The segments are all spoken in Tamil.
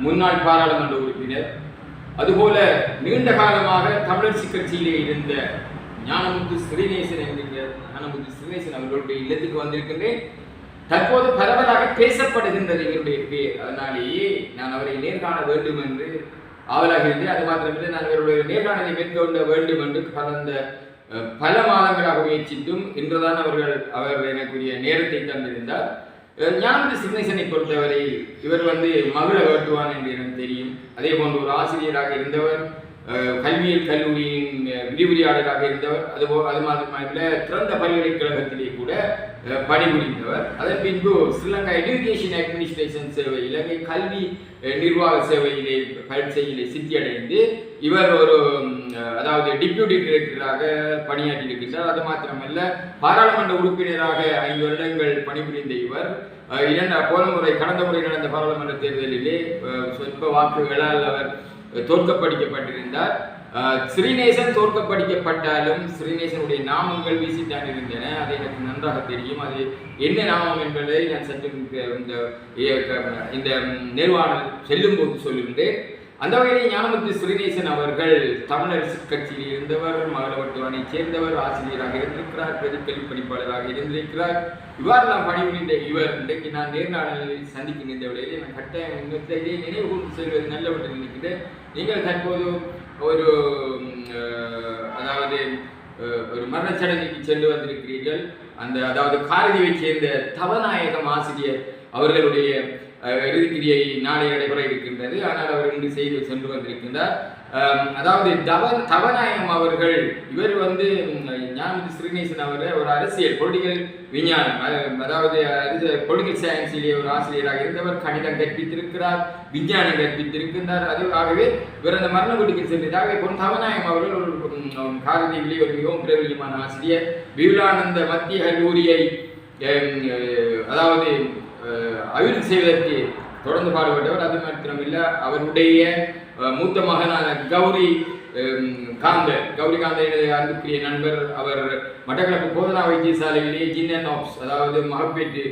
முன்னாள் பாராளுமன்ற உறுப்பினர், அதுபோல நீண்ட காலமாக தமிழரசு கட்சியிலே இருந்த ஞானமுத்து ஸ்ரீநேசன் என்கின்ற ஞானமுத்து ஸ்ரீநேசன் அவர்களுடைய இல்லத்துக்கு வந்திருக்கின்றேன். தற்போது பரவலாக பேசப்படுகின்றது இவருடைய பேர். அதனாலேயே நான் அவரை நேர்காண வேண்டும் என்று ஆவலாக இருந்தேன். அது மாத்திரமில்லை, நான் இவருடைய நேர்காணலை மேற்கொள்ள வேண்டும் என்று கடந்த பல மாதங்களாக முயற்சித்தும் இன்றுதான் அவர் எனக்குரிய நேரத்தை தந்திருந்தார். ஞானமுத்து ஸ்ரீநேசனை பொறுத்தவரை இவர் மகிழ வேட்டுவான் என்று எனக்கு தெரியும். அதே போன்று ஒரு ஆசிரியராக இருந்தவர், கல்வியியல் கல்லூரியின் விரிவுரையாளராக இருந்தவர், அது மாத்திரமல்ல திறந்த பல்கலைக்கழகத்திலே கூட பணிபுரிந்தவர். அதன் பின்பு ஸ்ரீலங்கா எஜுகேஷன் அட்மினிஸ்ட்ரேஷன் சேவை, இலங்கை கல்வி நிர்வாக சேவையிலே பரீட்சையிலே சித்தியடைந்து இவர் அதாவது டிப்யூட்டி டைரக்டராக பணியாற்றியிருக்கின்றார். அது மாத்திரமல்ல, பாராளுமன்ற உறுப்பினராக 5 வருடங்கள் பணிபுரிந்த இவர் கடந்த முறை நடந்த பாராளுமன்ற தேர்தலிலே சொற்ப வாக்குகளால் அவர் தோற்கடிக்கப்பட்டிருந்தார். ஸ்ரீநேசன் தோற்கடிக்கப்பட்டாலும் ஸ்ரீநேசனுடைய நாமங்கள் வீசித்தான் இருந்தன. அது எனக்கு நன்றாக தெரியும். அது என்ன நாமம் என்பதை நான் சற்று இந்த நிர்வாணம் செல்லும் போது சொல்லுகின்றேன். அந்த வகையில் ஞானமுத்து ஸ்ரீநேசன் அவர்கள் தமிழரசு கட்சியில் இருந்தவர், மகளவட்டுவானை சேர்ந்தவர், ஆசிரியராக இருந்திருக்கிறார், பிரதிக்கல்வி பணிப்பாளராக இருந்திருக்கிறார். இவ்வாறெல்லாம் பணிபுரிந்த இவர் இன்றைக்கு நான் நேர்காணலில் சந்திக்கின்ற வேளையிலே நான் கட்டாயம் நினைவு கூர்ந்து செல்வது நல்லவற்றை நினைக்கிறேன். நீங்கள் தற்போது அதாவது ஒரு மரணச்சடங்குக்கு சென்று வந்திருக்கிறீர்கள். அதாவது காரதியை சேர்ந்த தவநாயகம் ஆசிரியர் அவர்களுடைய இறுதிக்கிரியை நாளை நடைபெற இருக்கின்றது. ஆனால் அவர் இன்று செய்து சென்று வந்திருக்கின்றார். அதாவது தவநாயகம் அவர்கள் இவர் ஞானமுத்து ஸ்ரீநேசன் அவர்கள் ஒரு அரசியல் பொலிட்டிக்கல் விஞ்ஞானம், அதாவது பொலிட்டிக்கல் சயின்ஸிலே ஒரு ஆசிரியராக இருந்தவர். கணிதம் கற்பித்திருக்கிறார், விஞ்ஞானம் கற்பித்திருக்கின்றார். ஆகவே இவர் அந்த மரண வீட்டுக்கு சென்றதாக தவநாயகம் அவர்கள் ஒரு காரதியிலே ஒரு மிகவும் பிரபலியமான ஆசிரியர். விபுலானந்த மத்திய கல்லூரியை அதாவது அபிவிருத்தி செய்வதற்கு தொடர்ந்து பாடுபட்டவர். அது மாத்திரமில்லை, அவருடைய மூத்த மகனான கௌரி காந்த அன்புக்குரிய நண்பர். அவர் மட்டக்களப்பு போதனா வைத்தியசாலையிலே ஜின்னோப்ஸ், அதாவது மகப்பேற்று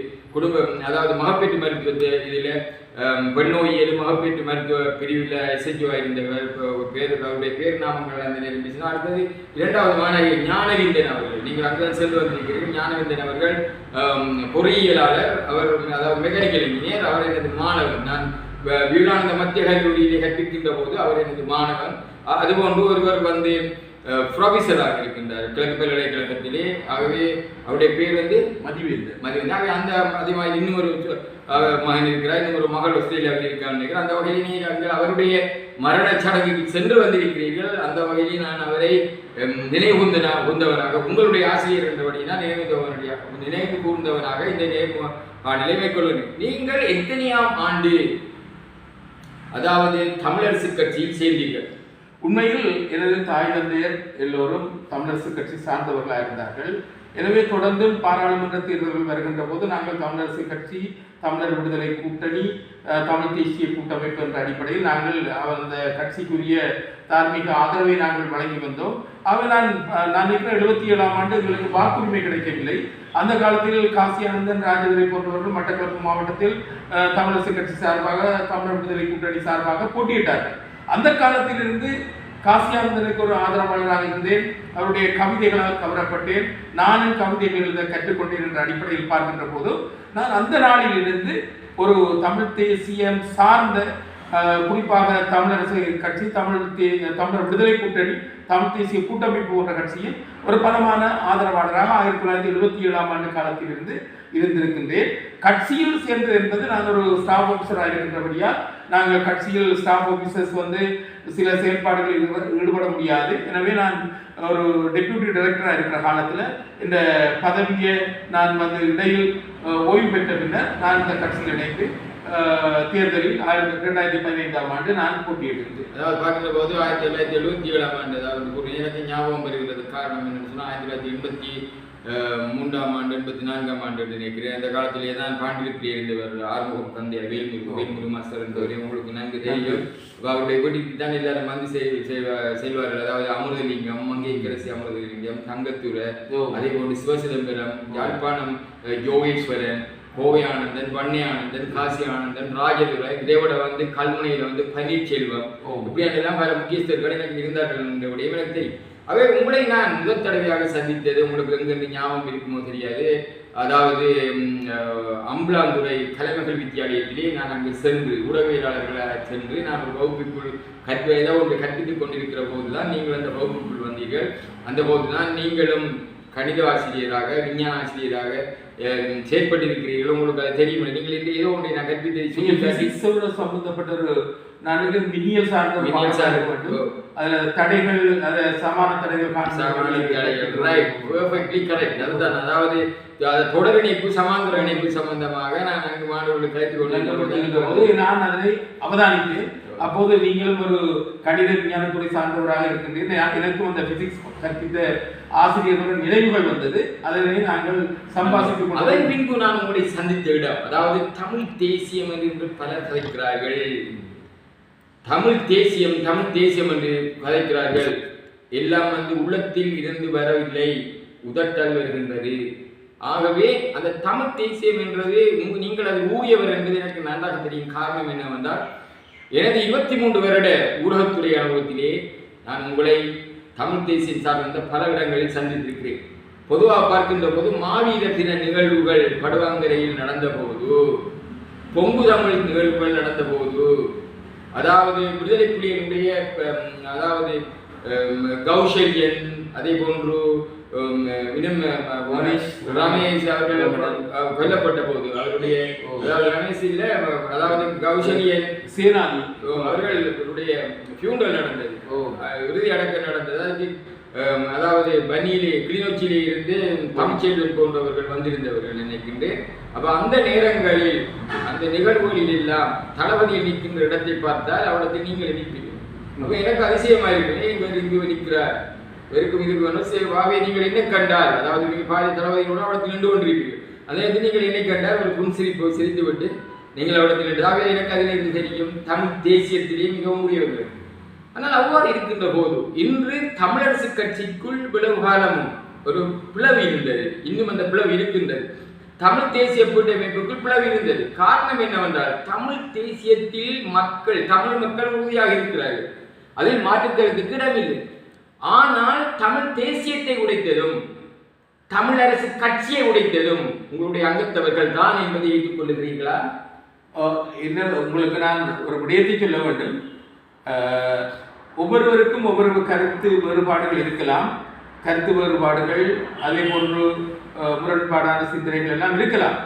மகப்பேற்று மருத்துவத்தை இதில் பெண்ணோயியல் மகப்பேற்று மருத்துவ பிரிவில் எஸ்எச்ஓவாக இருந்தவர். அவருடைய பேர் நாமங்கள் அந்த நேரம் பேசினா. அடுத்தது 2வது மாணவி ஞானவிந்தன் அவர்கள். நீங்கள் அங்குதான் சென்று வந்திருக்கிறீர்கள். ஞானவிந்தன் அவர்கள் பொறியியலாளர், அவர் அதாவது மெக்கானிக்கல் இன்ஜினியர். அவர் எனது மாணவன். நான் விவேகானந்த மத்திய கல்லூரியிலே கற்பிக்கின்ற போது அவர் எனது மாணவன். அதுபோன்று ஒருவர் ப்ரொஃபஸராக இருக்கின்றார் கிழக்கு பல்கலைக்கழகத்திலே. ஆகவே அவருடைய பேர் மதிவேந்தன். ஆகவே அதே மாதிரி இன்னும் ஒரு மகன் இருக்கிறார், இன்னும் ஒரு மகள் ஆஸ்திரேலியாவில் இருக்கான்னு நினைக்கிறேன். அந்த வகையில் நீங்கள் அவருடைய மரண சடங்குக்கு சென்று வந்திருக்கிறீர்கள். அந்த வகையில் நான் அவரை நினைவுந்தவனாக, உங்களுடைய ஆசிரியர் என்றபடினா நினைவு கூர்ந்தவனாக இந்த நிலை மேற்கொள்ளுங்கள். நீங்கள் எத்தனையாம் ஆண்டு அதாவது தமிழரசு கட்சியில் சேர்ந்தீர்கள்? உண்மையில் எனது தாய் தந்தையர் எல்லோரும் தமிழரசு கட்சி சார்ந்தவர்களாக இருந்தார்கள். எனவே தொடர்ந்து பாராளுமன்ற தேர்தல்கள் வருகின்ற போது நாங்கள் தமிழரசு கட்சி, தமிழர் விடுதலை கூட்டணி, தமிழ் தேசிய கூட்டமைப்பு என்ற அடிப்படையில் நாங்கள் அந்த கட்சிக்குரிய தார்மீக ஆதரவை நாங்கள் வழங்கி வந்தோம். அவை நான் நினைக்கிறேன் 77ஆம் ஆண்டு எங்களுக்கு வாக்குரிமை கிடைக்கவில்லை. அந்த காலத்தில் காசி ஆனந்தன், ராஜதுரை போன்றவர்கள் மட்டக்களப்பு மாவட்டத்தில் தமிழரசு கட்சி சார்பாக, தமிழர் விடுதலை கூட்டணி சார்பாக போட்டியிட்டார்கள். அந்த காலத்திலிருந்து காசியானந்தனுக்கு ஒரு ஆதரவாளராக இருந்தேன். அவருடைய கவிதைகளால் கவரப்பட்டேன். நானும் கவிதைகள் எழுத கற்றுக்கொண்டேன் என்ற அடிப்படையில் பார்க்கின்ற போது நான் அந்த நாளிலிருந்து ஒரு தமிழ் தேசியம் சார்ந்த, குறிப்பாக தமிழரசு கட்சி, தமிழர் விடுதலை கூட்டணி, தமிழ் தேசிய கூட்டமைப்பு போன்ற கட்சியில் ஒரு பலமான ஆதரவாளராக 1977ஆம் ஆண்டு காலத்திலிருந்து இருந்திருக்கின்றேன். கட்சியில் சேர்ந்தது என்பது நான் ஒரு ஸ்டாஃப் ஆஃபீஸராக இருக்கின்றபடியால் நாங்கள் கட்சியில் ஸ்டாஃப் ஆஃபீஸர்ஸ் சில செயல்பாடுகளில் ஈடுபட முடியாது. எனவே நான் ஒரு டெப்யூட்டி டைரக்டராக இருக்கிற காலத்தில் இந்த பதவியை நான் இடையில் ஓய்வு பெற்ற பின்னர் நான் இந்த கட்சியில் இணைந்து தேர்தலில் 2015ஆம் ஆண்டு நான் போட்டியிட்டிருந்தேன். அதாவது பார்க்கிற போது 1977ஆம் ஆண்டு, அதாவது எனக்கு ஞாபகம் வருகிறது. காரணம் என்னன்னு சொன்னால் 1983ஆம் ஆண்டு 84ஆம் ஆண்டு நினைக்கிறேன். அந்த காலத்திலேயே தான் பாண்டியத்தில் இருந்தவர் ஆறுமுகம் தந்தையார் வேல்முரு மாஸ்டர் என்பவரை உங்களுக்கு நன்கு தெரியும். அவருடைய வீட்டுக்கு தான் எல்லாரும் செல்வார்கள். அதாவது அமிர்தலிங்கம், மங்கையரசி அமிர்தலிங்கம், தங்கத்துறை, அதே போன்று சிவசிதம்பரம், யாழ்ப்பாணம் யோகேஸ்வரன், கோவை ஆனந்தன், வன்னி ஆனந்தன், காசி ஆனந்தன், ராஜதுரை, இதேவிட வந்து கல்முனையில் வந்து பன்னீர்செல்வம், இப்படியானெல்லாம் பல முக்கியஸ்தர்கள் எனக்கு இருந்தார்கள் என்ற எனக்கு தெரியும். அவை உங்களை நான் முதல் தடவையாக சந்தித்தது உங்களுக்கு எங்கிருந்து ஞாபகம் இருக்குமோ தெரியாது. அதாவது அம்பலாந்துறை கலைமகள் வித்தியாலயத்திலே நான் அங்கு சென்று ஊடகவியலாளர்களாக சென்று நான் ஒரு வகுப்புக்குள் ஏதோ ஒன்று கற்பித்துக் கொண்டிருக்கிற போது தான் நீங்கள் அந்த வகுப்புக்குள் வந்தீர்கள். அந்த போது தான் நீங்களும் கணித ஆசிரியராக விஞ்ஞான ஆசிரியராக செயற்பட்டிருக்கிறீர்கள். உங்களுக்கு அது தெரியும். நீங்கள் ஏதோ ஒன்றை நான் கற்பித்து சம்பந்தப்பட்ட ஒரு மின்னியல் சார்ந்த அதுல தடைகள், அது சமான தடைகள், அதுதான். அதாவது தொடர் இணைப்பு சமாந்தர இணைப்பு சம்பந்தமாக நான் அங்கு மாணவர்களுக்கு கலைத்துக் கொண்டு நான் அதனை அவதானித்தேன். அப்போது நீங்களும் ஒரு கணித விஞ்ஞானத்துறை சார்ந்தவராக இருக்கின்றீர்கள். எனக்கும் அந்த பிசிக்ஸ் கற்பித்த ஆசிரியர்களுடன் நினைவுகள் வந்தது. அதனை நாங்கள் சம்பாசித்துக் அதன் பின்பு நான் உங்களை சந்தித்த இடம், அதாவது தமிழ் தேசியம் என்று பலர் கதைக்கிறார்கள். தமிழ் தேசியம் என்று கதைக்கிறார்கள். எல்லாம் வந்து உள்ளத்தில் இருந்து வரவில்லை, உதட்டல் வருகின்றது. ஆகவே அந்த தமிழ் தேசியம் என்றது நீங்கள் அது ஊழியவர் என்பது எனக்கு நன்றாக தெரியும். காரணம் என்னவென்றால் எனது 23 வருட ஊடகத்துறை அனுபவத்திலே நான் உங்களை தமிழ் தேசியம் சார்ந்த பல இடங்களில் சந்தித்திருக்கிறேன். பொதுவாக பார்க்கின்ற போது மாவீரர் தின நிகழ்வுகள் படுவாங்கரையில் நடந்த போது, பொங்கு தமிழ் நிகழ்வுகள் நடந்த போது, அதாவது விடுதலை புலிகளுடைய அதாவது கௌசல்யன், அதே போன்று ரமேஷ் அவர்கள் கொல்லப்பட்ட போது அவருடைய ரமேஷ் இல்ல, அதாவது கௌசல்யன் சேனாதி அவர்களுடைய ஃபியூனரல் நடந்தது, இறுதி அடக்கம் நடந்தது. அதாவது பனியிலே கிளிநொச்சியிலே இருந்து தமிழ்ச்செல்வன் போன்றவர்கள் வந்திருந்தவர்கள் நினைக்கின்றேன். அப்ப அந்த நேரங்களில் அந்த நிகழ்வுகளில் எல்லாம் தளபதியை நிற்கின்ற இடத்தை பார்த்தால் அவளத்தை நீங்கள் நிற்பீர்கள். அப்ப எனக்கு அதிசயமா இருக்கு, இவர் இங்கு நிற்கிறார், வெறுக்கும் இதுக்கு வேணும் சேவாவே நீங்கள் என்ன கண்டால், அதாவது நீங்கள் பாதி தளபதியோட அவளத்தில் நின்று கொண்டிருப்பீர்கள். அதே நீங்கள் என்னை கண்டால் ஒரு புன்சிரிப்பு சிரித்து விட்டு நீங்கள் அவளத்தில் நின்றாவே எனக்கு அதிலிருந்து தெரியும் தமிழ் தேசியத்திலே மிகவும் உரியவர்கள். ஆனால் அவ்வாறு இருக்கின்ற போது இன்று தமிழரசு கட்சிக்குள் இவ்வளவு காலமும் ஒரு பிளவு இருந்தது, இன்னும் அந்த பிளவு இருக்கின்றது. தமிழ் தேசிய கூட்டமைப்புக்குள் பிளவு இருந்தது. காரணம் என்னவென்றால் தமிழ் தேசியத்தில் தமிழ் மக்கள் உறுதியாக இருக்கிறார்கள், அதில் மாற்றுக்கிறதுக்கு இடமில்லை. ஆனால் தமிழ் தேசியத்தை உடைத்ததும் தமிழரசு கட்சியை உடைத்ததும் உங்களுடைய அங்கத்தவர்கள் தான் என்பதை ஏற்றுக்கொள்ளுகிறீர்களா? என்ன உங்களுக்கு நான் ஒரு விடயத்தை சொல்ல வேண்டும். ஒவ்வொருவருக்கும் ஒவ்வொரு கருத்து வேறுபாடுகள் இருக்கலாம். கருத்து வேறுபாடுகள், அதே போன்று முரண்பாடான சிந்தனைகள் எல்லாம் இருக்கலாம்.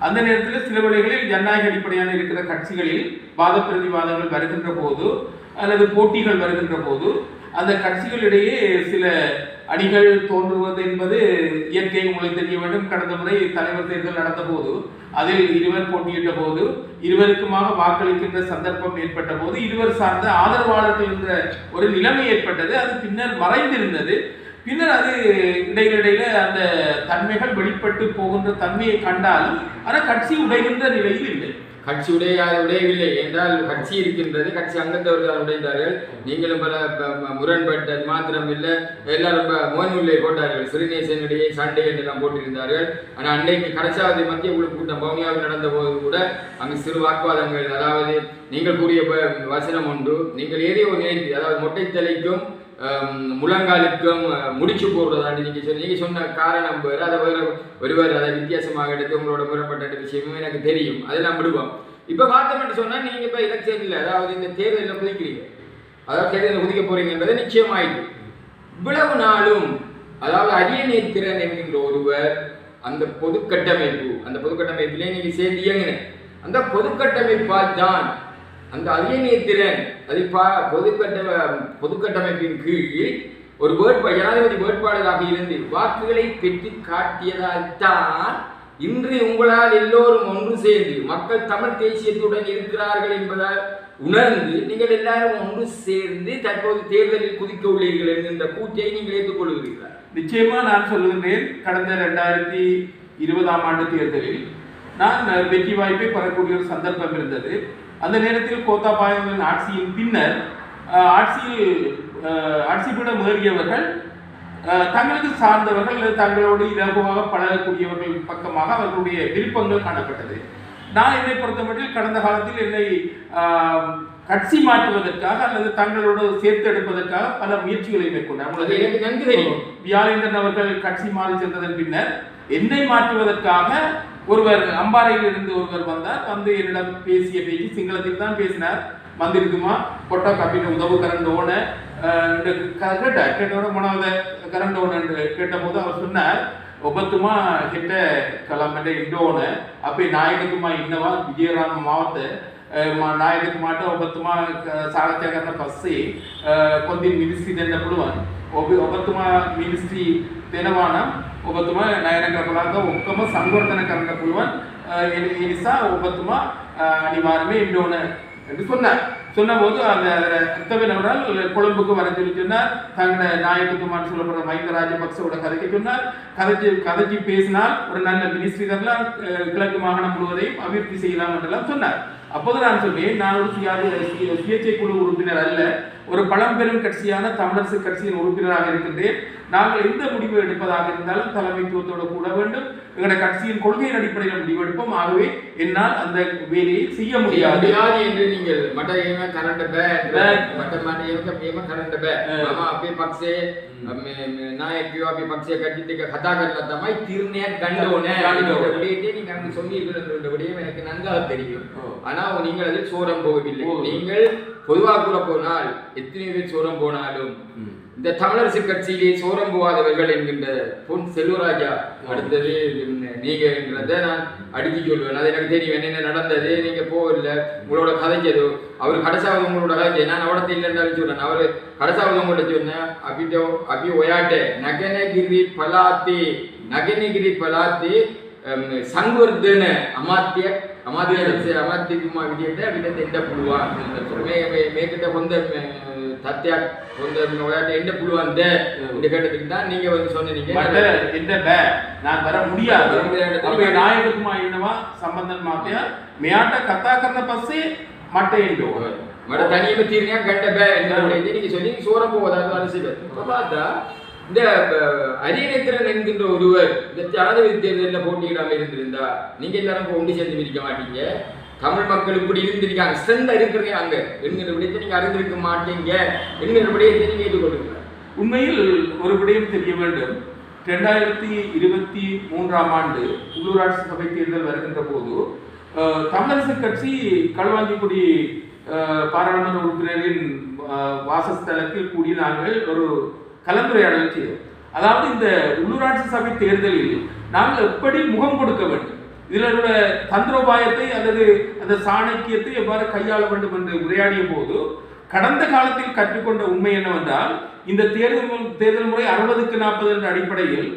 அந்த நேரத்தில் சில வேளைகளில் ஜனநாயக அடிப்படையான இருக்கிற கட்சிகளில் வாத பிரதிவாதங்கள் வருகின்ற போது அல்லது போட்டிகள் வருகின்ற போது அந்த கட்சிகளிடையே சில அணிகள் தோன்றுவது என்பது இயற்கை, உங்களுக்கு தெரிய வேண்டும். கடந்த முறை தலைவர் தேர்தல் நடந்த போது அதில் இருவர் போட்டியிட்ட போது இருவருக்குமாக வாக்களிக்கின்ற சந்தர்ப்பம் ஏற்பட்ட போது இருவர் சார்ந்த ஆதரவாளர்கள் என்ற ஒரு நிலைமை ஏற்பட்டது. அது பின்னர் மறைந்திருந்தது. பின்னர் அது இடையில அந்த தன்மைகள் வெளிப்பட்டு போகின்ற தன்மையை கண்டாலும் ஆனால் கட்சி உடைகின்ற நிலையில் இல்லை. கட்சி உடையவில்லை என்றால் கட்சி இருக்கின்றது, கட்சி அங்கத்தவர்கள் உடைந்தார்கள். நீங்களும் பல முரண்பட்ட மாத்திரம் இல்லை, எல்லாரும் மோகன்முல்லை போட்டார்கள், சிறுநேசனுடைய சண்டை என்றெல்லாம் போட்டிருந்தார்கள். ஆனால் அன்றைக்கு கடைசாவது மத்திய குழு கூட்டம் பவுனியாவில் நடந்த போது கூட அங்கு சிறு வாக்குவாதங்கள், அதாவது நீங்கள் கூறிய வசனம் உண்டு, நீங்கள் ஏதோ ஒரு நேர்த்தி, அதாவது மொட்டைத்தலைக்கும் முழங்காலுக்கும் முடிச்சு போடுறதாண்டி நீங்க சொன்ன காரணம் வேறு, அதை ஒருவர் அதை வித்தியாசமாக எடுத்து உங்களோட முறைப்பட்ட விஷயமும் எனக்கு தெரியும், அதெல்லாம் விடுவோம். இப்ப பார்த்தோம்னு சொன்னா நீங்க இப்ப எலெக்ஷன்ல, அதாவது இந்த தேர்தலில் குதிக்கிறீங்க, அதாவது தேர்தலில் குதிக்க போறீங்கன்றது நிச்சயமாயிட்டு. இவ்வளவு நாளும் அதாவது அரியநேத்திரன் என்கின்ற ஒருவர் அந்த பொதுக்கட்டமைப்பிலே நீங்க சேர்ந்து இயங்கின அந்த பொதுக்கட்டமைப்பால் தான் அந்த அரியநேத்திரன் அதில் பொதுக்கட்டமைப்பின் கீழ் ஒரு ஜனாதிபதி வேட்பாளராக இருந்து வாக்குகளை பெற்று காட்டியதால் தான் இன்று உங்களால் எல்லோரும் ஒன்று சேர்ந்து மக்கள் தமிழ் தேசியத்துடன் இருக்கிறார்கள் என்பதால் உணர்ந்து நீங்கள் எல்லாரும் ஒன்று சேர்ந்து தற்போது தேர்தலில் குதிக்க உள்ளீர்கள் என்கின்ற கூற்றை நீங்கள் ஏற்றுக்கொள்கிறீர்கள். நிச்சயமா நான் சொல்லுகின்றேன். கடந்த 2020ஆம் ஆண்டு தேர்தலில் நான் வெற்றி வாய்ப்பை பெறக்கூடிய ஒரு சந்தர்ப்பம் இருந்தது. அந்த நேரத்தில் ஆட்சியின் பின்னர் ஆட்சிபீடம் ஏறியவர்கள் தங்களுக்கு சார்ந்தவர்கள் அல்லது தங்களோடு இலகுவாக பழகக்கூடியவர்கள் பக்கமாக அவர்களுடைய விருப்பங்கள் காணப்பட்டது. நான் என்னை பொறுத்தமட்டில் கடந்த காலத்தில் என்னை கட்சி மாற்றுவதற்காக அல்லது தங்களோடு சேர்த்து எடுப்பதற்காக பல முயற்சிகளை மேற்கொண்டார். வியாழேந்திரன் அவர்கள் கட்சி மாறி சென்றதன் பின்னர் என்னை மாற்றுவதற்காக ஒருவர் அம்பாறையில் இருந்து ஒருவர் வந்தார். வந்து என்னிடம் பேசிய பேச்சு சிங்களத்தில் தான் பேசினார். வந்திருக்குமா பொட்டோ கப்பின உதவு கரண்டோன கேட்டோட மூணாவது கரண்டோன என்று கேட்டபோது அவர் சொன்னார், ஒபத்துமா கிட்ட கிளம்பட்ட இண்டோன அப்போ நாயகத்துமா இன்னவா விஜயராம மாவட்ட ನಾಯಕಕ್ಕೆ ಮಾಟ ಒಬ್ಬತ್ತುಮ ಸಾರಥ್ಯಾಗರನ ಪಸ್ಸಿ ಕೊಂದಿನ ಮಿನಿಸ್ಟ್ರಿ ದೆಂಡ ಪುಳುವನ್ ಒಬ್ಬತ್ತುಮ ಮಿನಿಸ್ಟ್ರಿ ತೆನವಾನ ಒಬ್ಬತ್ತುಮ ನಾಯನಕರ ಪುಲಾದ ಒಕ್ಕಮ ಸಂವರ್ಧನ ಕರನ ಪುಳುವನ್ ಎನಿಸಾ ಒಬ್ಬತ್ತುಮ அனிவாரமே இண்டோன என்று சொன்னார். சொன்னபோது அந்த அர்த்தவினவரால் கொழும்புக்கு வர சொல்லி சொன்னார். தங்களை நாயகத்துமான்னு சொல்லப்படுற மஹிந்த ராஜபக்சவோட கதைக்கு சொன்னார். கதைக்கு பேசினால் ஒரு நல்ல மினிஸ்ட்ரி தரலாம், கிழக்கு மாகாணம் முழுவதையும் அபிவிருத்தி செய்யலாம் என்றெல்லாம் சொன்னார். அப்போது நான் சொல்வேன், நான் ஒரு சுயேட்சை குழு உறுப்பினர் அல்ல, ஒரு பழம்பெரும் கட்சியான தமிழரசு கட்சியின் உறுப்பினராக இருக்கின்றேன். நாங்கள் எந்த முடிவு எடுப்பதாக இருந்தாலும் தலைமைத்துவத்தோடு கூட வேண்டும். எங்களுடைய கட்சியின் கொள்கையின் அடிப்படையில் முடிவு எடுப்போம். ஆகவே என்னால் அந்த வேலையை செய்ய முடியாது என்று நீங்கள் நாயக்கியோ அப்படி பக்ஷ கட்சி கதா கட்டமாய் திருநேர் கண்டோனே நீங்கள் சொன்னீர்கள் எனக்கு நன்றாக தெரியும். ஆனா நீங்கள் அதில் சோரம் போகவில்லை. நீங்கள் பொதுவாக கூட போனால் எத்தனை பேர் சோரம் போனாலும் இந்த தமிழரசு கட்சியிலே சோரம் போகாதவர்கள் என்கின்ற பொன் செல்வராஜா அடுத்தது நீங்க என்கிறத நான் அடிச்சு சொல்லுவேன். அது எனக்கு தெரியும் என்ன நடந்தது. நீங்க போகல, உங்களோட கதைச்சதோ அவர் கடைசாவது உங்களோட கதைச்சது நான் அவடத்தை இல்லைன்னு சொல்றேன். அவர் கடைசாவது உங்கள்ட்ட சொன்னேன் அபிட்டோ அபி ஒயாட்டே நகனகிரி பலாத்தி සංවර්ධන අමාත්‍යතුමා විදිහට අපිට දෙන්න පුළුවන්. මේකට හොඳ තත්ත්වයක් හොඳ ඔයාලට එන්න පුළුවන්ද? ඉඩකඩ தான் நீங்க வந்து சொன்னீங்க. மට எන්න බෑ. நான் வர முடியாது. අපේ නායකතුමා ඉන්නවා සම්බන්ධන මාත්‍යා. මෙයාට කතා කරන පස්සේ මට එන්න ඕන. මට තනියම තීරණයක් ගන්න බෑ එන්න நீங்க சொல்லி சோரம் போவதா அரசியல். பார்த்தா இந்த அரியநேத்திரன் என்கின்ற ஒருவர் இந்த ஜனாதிபதி தேர்தலில் போட்டியிடாமல் இருந்திருந்தா நீங்க எல்லாரும் ஒன்று சேர்ந்து பிரிக்க மாட்டீங்க. தமிழ் மக்கள் இப்படி இருந்திருக்காங்க, ஸ்ட்ரென்தா இருக்கிறீங்க அங்க என்கிற விடயத்தை நீங்க அறிந்திருக்க மாட்டீங்க என்கிற விடயத்தை நீங்க ஏற்றுக்கொள்ளுங்க. உண்மையில் ஒரு விடயம் தெரிய வேண்டும். 2023ஆம் ஆண்டு உள்ளூராட்சி சபை தேர்தல் வருகின்ற போது தமிழரசு கட்சி களுவாஞ்சிக்குடி பாராளுமன்ற உறுப்பினரின் வாசஸ்தலத்தில் கூடி நாங்கள் ஒரு கலந்துரையாடல் செய்தோம். அதாவது இந்த உள்ளூராட்சி சபை தேர்தலில் நாங்கள் எப்படி முகம் கொடுக்க வேண்டும், இதில் உள்ள தந்திரோபாயத்தை அல்லது அந்த சாணக்கியத்தை எவ்வாறு கையாள வேண்டும் என்று உரையாடிய போது கடந்த காலத்தில் கற்றுக்கொண்ட உண்மை என்னவென்றால் இந்த தேர்தல் முறை 60-40 என்ற அடிப்படையில்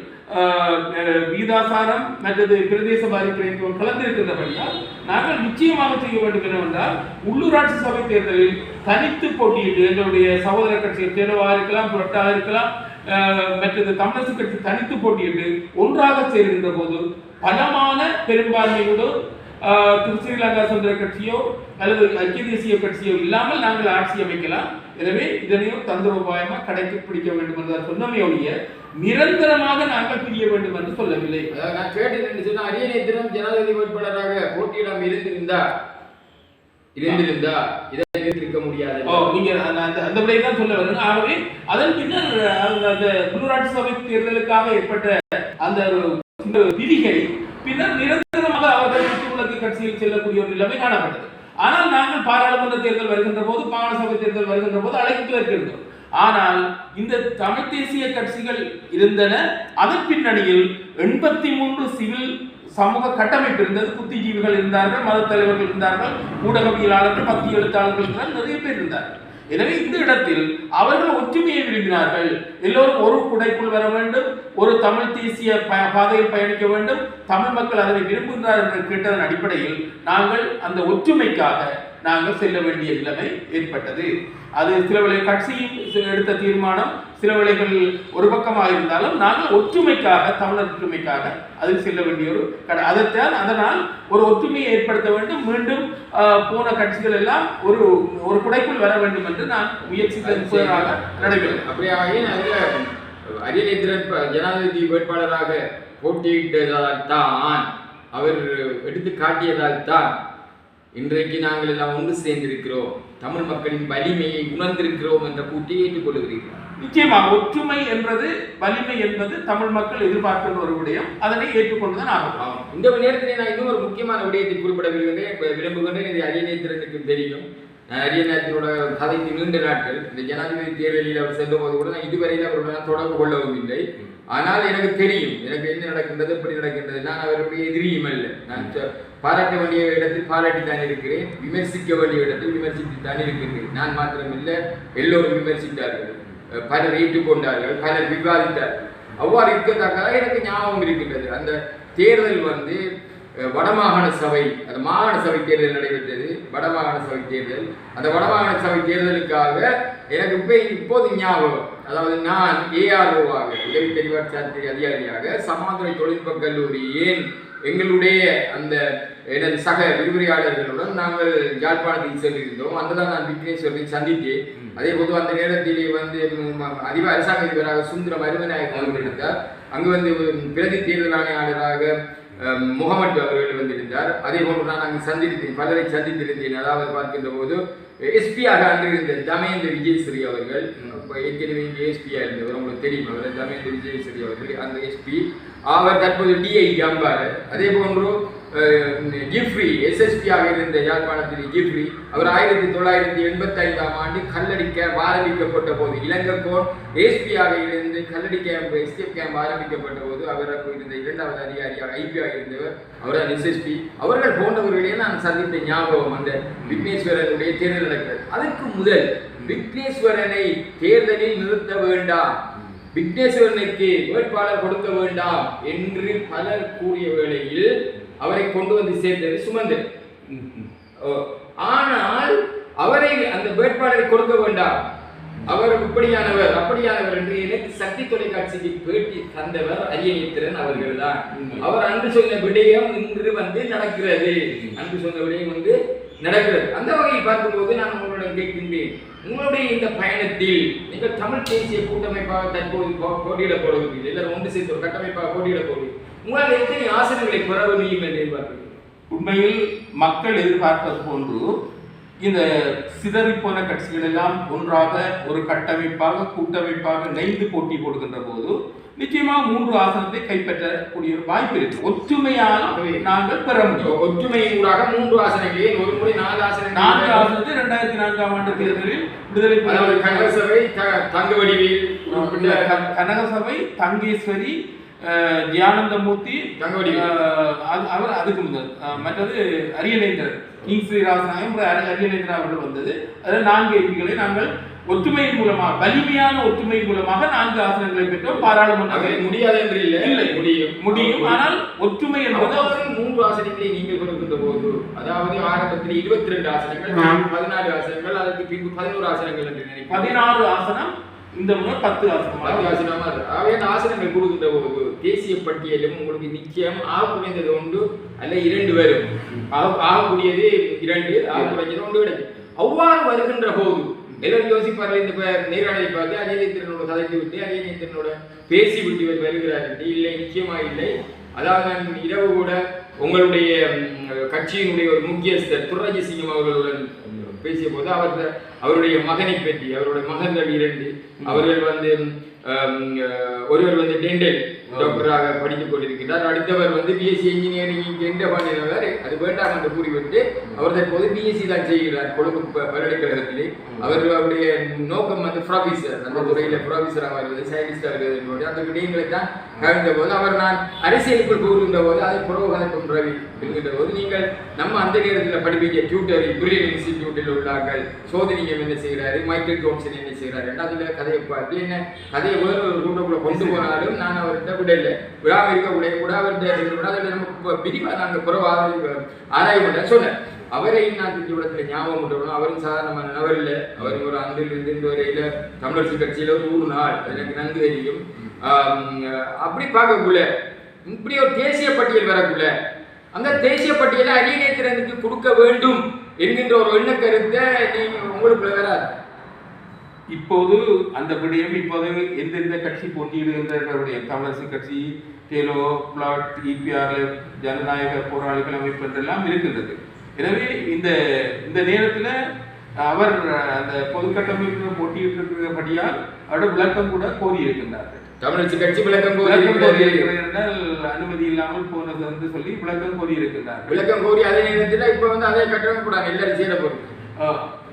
வீதாசாரம் மற்றது பிரதேச பாதிப்பு கலந்திருக்கின்றபடியால் நாங்கள் நிச்சயமாக செய்ய வேண்டும் என்னவென்றால் உள்ளூராட்சி சபை தேர்தலில் தனித்து போட்டியிட்டு எங்களுடைய சகோதர கட்சிகள் தேர்வாக இருக்கலாம், புரட்டாக இருக்கலாம், மற்றது தமிழரசு கட்சி தனித்து போட்டியிட்டு ஒன்றாக சேர்கின்ற போது பலமான பெரும்பான்மையோடு ஸ்ரீலங்கா சுதந்திர கட்சியோ அல்லது ஐக்கிய தேசிய கட்சியோ இல்லாமல் நாங்கள் ஆட்சி அமைக்கலாம். எனவே இதனையும் தந்திரோபாயமாக கடைக்கு பிடிக்க வேண்டும் என்று சொன்னமையோடைய நிரந்தரமாக நாங்கள் பிரிய வேண்டும் என்று சொல்லவில்லை. நான் கேட்டேன், அரியநேத்திரம் ஜனாதிபதி வேட்பாளராக போட்டியிடாமல் இருந்திருந்தா இதை எதிர்க்க முடியாது. நீங்க அந்த விடையை தான் சொல்ல வேண்டும். ஆகவே அதன் பின்னர் அந்த உள்ளூராட்சி சபை தேர்தலுக்காக ஏற்பட்ட அந்த விதிகை பின்னர் நிரந்தரமாக அவர்கள் விலக்கு கட்சியில் செல்லக்கூடிய ஒரு நிலைமை காணப்பட்டது. ஆனால் நாங்கள் பாராளுமன்ற தேர்தல் வருகின்ற போது, மாகாண சபை தேர்தல் வருகின்ற போது அழைப்பு இருக்கின்றோம். ஆனால் இந்த தமிழ் தேசிய கட்சிகள் இருந்தன. அதன் பின்னணியில் 83 சிவில் சமூக கட்டமைப்பு இருந்தது. புத்திஜீவிகள் இருந்தார்கள், மத தலைவர்கள் இருந்தார்கள், ஊடகவியலாளர்கள், பத்தி எழுத்தாளர்கள் நிறைய பேர் இருந்தார்கள். எனவே இந்த இடத்தில் அவர்கள் ஒற்றுமையை விரும்பினார்கள். எல்லோரும் ஒரு குடைக்குள் வர வேண்டும், ஒரு தமிழ் தேசிய பாதையில் பயணிக்க வேண்டும், தமிழ் மக்கள் அதனை விரும்புகிறார் என்று கேட்டதன் அடிப்படையில் நாங்கள் அந்த ஒற்றுமைக்காக நாங்கள் செல்ல வேண்டிய நிலைமை ஏற்பட்டது. அது சில வேளை கட்சியும் எடுத்த தீர்மானம், சில வேளைகள் ஒரு பக்கமாக இருந்தாலும் நாங்கள் ஒற்றுமைக்காக, தமிழர் ஒற்றுமைக்காக அதில் செல்ல வேண்டிய ஒரு அதைத்தான். அதனால் ஒரு ஒற்றுமையை ஏற்படுத்த வேண்டும். மீண்டும் போன கட்சிகள் எல்லாம் ஒரு குடைக்குள் வர வேண்டும் என்று நான் முயற்சிக்க நடைபெறும். அப்படியாக அரியநேத்திரன் ஜனாதிபதி வேட்பாளராக போட்டியிட்டதால் தான், அவர் எடுத்து காட்டியதால் தான் இன்றைக்கு நாங்கள் எல்லாம் ஒன்று சேர்ந்திருக்கிறோம், தமிழ் மக்களின் வலிமையை உணர்ந்திருக்கிறோம் என்ற கூட்டியை ஏற்றுக்கொள்கிறீர்கள். நிச்சயமாக ஒற்றுமை என்பது, வலிமை என்பது தமிழ் மக்கள் எதிர்பார்க்கிற ஒரு விடயம். அதனை ஏற்றுக்கொண்டுதான் ஆகும். இந்த நேரத்தில் நான் இன்னும் ஒரு முக்கியமான விடயத்தை குறிப்பிட விரும்புகின்றேன். இது அரியநேத்திரனுக்கு தெரியும். அரியநேத்திரோட கதைக்கு நீண்ட நாட்கள். இந்த ஜனாதிபதி தேர்தலில் அவர் சென்ற போது கூட நான் இதுவரையில் அவருடன் தொடர்பு கொள்ளவும் இல்லை. ஆனால் எனக்கு தெரியும் எனக்கு என்ன நடக்கின்றது, எப்படி நடக்கின்றது. நான் அவருடைய எதிரியும் அல்ல. நான் பாராட்ட வேண்டிய இடத்தில் பாராட்டித்தான் இருக்கிறேன், விமர்சிக்க வேண்டிய இடத்தில் விமர்சித்துத்தான் இருக்கின்றேன். நான் மாத்திரமில்லை, எல்லோரும் விமர்சித்தார்கள், பலர் ஏற்றுக்கொண்டார்கள், பலர் விவாதித்தார்கள். அவ்வாறு இருக்கத்தக்க எனக்கு ஞாபகம் இருக்கின்றது. அந்த தேர்தல் வந்து வடமாகாண சபை, அந்த மாகாண சபை தேர்தல் நடைபெற்றது. வடமாகாண சபை தேர்தல், அந்த வடமாகாண சபை தேர்தலுக்காக எனக்கு இப்போது ஞாபகம். அதாவது நான் ஏஆர்ஓவாக, உதவி தெரிவாட்சி அதிகாரியாக சமாதுரை தொழில்நுட்ப கல்லூரி, ஏன் எங்களுடைய அந்த எனது சக விரிவுரையாளர்களுடன் நாங்கள் யாழ்ப்பாணத்தில் சென்றிருந்தோம். அங்குதான் நான் விக்னேஸ்வரனை சந்தித்தேன். அதே போது அந்த நேரத்திலே வந்து அரசாங்க அதிபராக சுந்தர மருமநாயகர் இருந்தார். அங்கு வந்து பிரதி தேர்தல் ஆணையாளராக முகமது அவர்கள் வந்திருந்தார். அதே போன்று நான் அங்கு சந்தித்தேன், பலரை சந்தித்திருந்தேன். அதாவது பார்க்கின்ற போது எஸ்பியாக அன்று இருந்த தமேந்திர விஜயஸ்ரீ அவர்கள், ஏற்கனவே இங்கே எஸ்பியாக இருந்தவர், உங்களுக்கு தெரியும், அவர் தமேந்திர விஜயஸ்ரீ அவர்கள் அந்த எஸ்பி. அவர் தற்போது டிஐ அம்பார். அதே போன்று ஜிப்ரி எஸ்எஸ்பியாக இருந்த யாழ்ப்பாணத்தில் ஜிப்ரி, அவர் 1985ஆம் ஆண்டு கல்லடி கேம்ப் ஆரம்பிக்கப்பட்ட போது, இலங்கைக்கோன் எஸ்பியாக இருந்து கல்லடி கேம்ப் எஸ்கேப் கேம்ப் ஆரம்பிக்கப்பட்ட போது அவர் இருந்த இரண்டாவது அதிகாரியாக ஐபியாக இருந்தவர், அவர் எஸ்எஸ்பி. அவர்கள் போன்றவர்களையே நான் சந்தித்த ஞாபகம் அந்த விக்னேஸ்வரனுடைய தேர்தல் நடக்கிறது. அதற்கு முதல் விக்னேஸ்வரனை தேர்தலில் நிறுத்த வேண்டாம், விக்னேஸ்வரனுக்கு வேட்பாளர் கொடுக்க வேண்டாம் என்று பலர் கூறிய வேளையில் அவரை கொண்டு வந்து சேர்த்தது சுமந்திரன். ஆனால் அவரை அந்த வேட்பாளரை கொடுக்க வேண்டாம், அவர் இப்படியானவர் அப்படியானவர் என்று எனக்கு சக்தி தொலைக்காட்சிக்கு பேட்டி தந்தவர் அரியநேத்திரன் அவர்கள் தான். அவர் அன்று சொன்ன விடயம் இன்று வந்து நடக்கிறது, அன்று சொன்ன விடயம் வந்து நடக்கிறது. அந்த வகையில் பார்க்கும்போது நான் உங்களிடம் கேட்கின்றேன், உங்களுடைய இந்த பயணத்தில் நீங்கள் தமிழ் தேசிய கூட்டமைப்பாக தற்போது போட்டியிடப் போடுவீர்கள், எல்லாரும் ஒன்று சேர்த்து ஒரு கட்டமைப்பாக போட்டியிடப் போடுவீர்கள். உங்களால் எத்தனை ஆசனங்களை பெற முடியும் என்று எதிர்பார்க்கிறீர்கள்? உண்மையில் மக்கள் எதிர்பார்ப்பது போன்று இந்த சிதறிப்போன கட்சிகள் எல்லாம் ஒன்றாக ஒரு கட்டமைப்பாக கூட்டமைப்பாக இணைந்து போட்டி போடுகின்ற போது நிச்சயமாக 3 ஆசனத்தை கைப்பற்றக்கூடிய ஒரு வாய்ப்பு இருக்கு. ஒற்றுமையாக நாங்கள் பெற முடியும். ஒற்றுமையின் ஊடாக 3 ஆசனங்களே, ஒரு முறை 4 ஆசனங்கள். 4 ஆசனத்தை 2004ஆம் ஆண்டு தேர்தலில் விடுதலை கனகசபை தங்கவடிவில், கனகசபை தங்கேஸ்வரி, தியானந்தமூர்த்தி, அவர் அதுக்கு முதல் மற்றது அரியநேந்திரன், கிங் ஸ்ரீராசநாயகம், அரியநேந்திரன் அவர்கள் வந்தது. அதில் 4 எம்பிகளை நாங்கள் ஒற்றுமையின் மூலமாக, வலிமையான ஒற்றுமையின் மூலமாக 4 ஆசனங்களை பெற்றோம். பாராளுமன்றத்தில் முடியாது என்று இல்லை, முடியும். ஆனால் ஒற்றுமை என்பது 3 ஆசனங்களை நீங்கள் கொடுக்கின்ற போது, அதாவது ஆரம்பத்தில் 22 ஆசனங்கள், 14 ஆசனங்கள், அதற்கு பின்பு 11 ஆசனங்கள் என்று நினைக்கிறேன். 16 ஆசனம், இந்த முறை 10 ஆசனமாக ஆசனங்கள் கொடுக்கின்ற போது தேசிய பட்டியலும் உங்களுக்கு நிச்சயம் ஆக குறைந்தது 1 அல்ல 2 வரும். ஆகக்கூடியது 2, ஆக குறைஞ்சது 1 கிடைக்கும். அவ்வாறு வருகின்ற போது எல்லாரும் யோசிப்பார்கள், இந்த நேர்காணலை பார்த்து அரியநேத்திரனோட கதைத்து விட்டு அரியநேத்திரனோட பேசி விட்டு வருகிறார். இல்லை, நிச்சயமா இல்லை. அதாவது நான் இரவு கூட உங்களுடைய கட்சியினுடைய ஒரு முக்கியஸ்தர் துர்ராஜசிங்கம் அவர்களுடன் பேசிய போது அவருடைய மகனை பற்றி, அவருடைய மகன்கள் 2, அவர்கள் வந்து ஒருவர் வந்து டென்டல் டாக்டராக படித்துக் கொண்டிருக்கிறார், அடுத்தவர் வந்து பிஎஸ்சி இன்ஜினியரிங் என்ற பண்ணினவர், அது வேண்டாம் என்று கூறிவிட்டு அவர் தற்போது பிஎஸ்சி தான் செய்கிறார் கொழும்பு பல்கலைக்கழகத்திலே. அவருடைய நோக்கம் வந்து ப்ரொஃபஸர், அந்த துறையில் ப்ரொஃபஸராக வருவது, சயின்டிஸ்டாக இருக்கிறது. அந்த விடயங்களை தான் கலந்த போது அவர் நான் அரசியலுக்குள் போகின்ற போது அதை புரோகதம் ரவி என்கின்ற போது, நீங்கள் நம்ம அந்த நேரத்தில் படிப்பிக்க டியூட்டரி பிரில்லியன் இன்ஸ்டிடியூட்டில் உள்ளார்கள், சோதனியம் என்ன செய்கிறாரு, மைக்கேல் ஜோன்சன் என்ன செய்கிறாரு, அதில் கதையை பார்த்து என்ன கதையை வேறு ஒரு ரூட்டுக்குள்ள கொண்டு போனாலும் நான் அவர்கிட்ட விடலை, விழாமல் இருக்கக்கூடிய கூட அவர்கிட்ட அதில் நமக்கு விரிவாக நாங்கள் புறவ ஆராய்வு சொன்னேன். அவரை நான் இடத்துல ஞாபகம் பண்ணுறோம். அவரும் சாதாரணமான நபர் இல்லை. அவர் ஒரு அன்றிலிருந்து இந்த வரையில் தமிழரசு கட்சியில் ஒரு 100 நாள், எனக்கு நன்கு தெரியும். அப்படி பார்க்கக்குள்ள இப்படி ஒரு தேசிய பட்டியல் வரக்குள்ள அந்த தேசிய பட்டியலை அரியநேத்திரனுக்கு கொடுக்க வேண்டும் என்கின்ற ஒரு எண்ண கருத்தை நீங்க உங்களுக்குள்ள வராது. இப்போது அந்த விடயம் இப்போது எந்தெந்த கட்சி போட்டியிடுகின்ற விடயம் தமிழரசு கட்சி, டேலோ, பிளாட், இபிஆர், ஜனநாயக போராளிகள் அமைப்பு என்றெல்லாம் இருக்கின்றது. எனவே இந்த இந்த நேரத்தில் அவர் அந்த பொது கட்டமைப்பு போட்டியிட்டிருக்கிறபடியால் அவருடைய விளக்கம் கூட கோரியிருக்கின்றார்கள். தமிழரசு கட்சி விளக்கம் கோரியிருக்கிறார்கள், அனுமதி இல்லாமல் போனது என்று சொல்லி விளக்கம் கோரியிருக்கிறார்கள். விளக்கம் கோரி அதே நேரத்தில் இப்போ வந்து அதே கட்டமைப்பு கூடாது எல்லாரும் சேர போகிறது.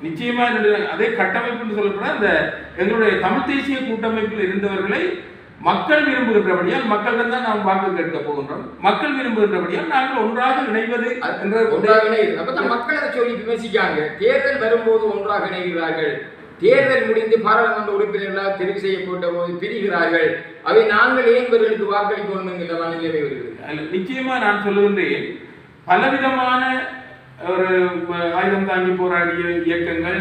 நிச்சயமா அதே கட்டமைப்புன்னு சொல்லப்பட அந்த எங்களுடைய தமிழ் தேசிய கூட்டமைப்பில் இருந்தவர்களை மக்கள் விரும்புகின்றபடியால் மக்களிடம் தான் நாம் வாக்கு கேட்க போகின்றோம். மக்கள் விரும்புகின்றபடியால் நாங்கள் ஒன்றாக இணைவது என்ற மக்கள் அதை சொல்லி விமர்சிக்காங்க. தேர்தல் வரும்போது ஒன்றாக இணைகிறார்கள், தேர்தல் முடிந்து பாராளுமன்ற உறுப்பினர்களால் தெரிவு செய்யப்பட்ட போது பிரிகிறார்கள். அவை நாங்கள் ஏன் இவர்களுக்கு வாக்களிக்கணும் என்கிற மனநிலை வருகிறது. நிச்சயமா நான் சொல்லுகின்றேன், பலவிதமான ஒரு ஆயுதம் தாங்கி போராடிய இயக்கங்கள்,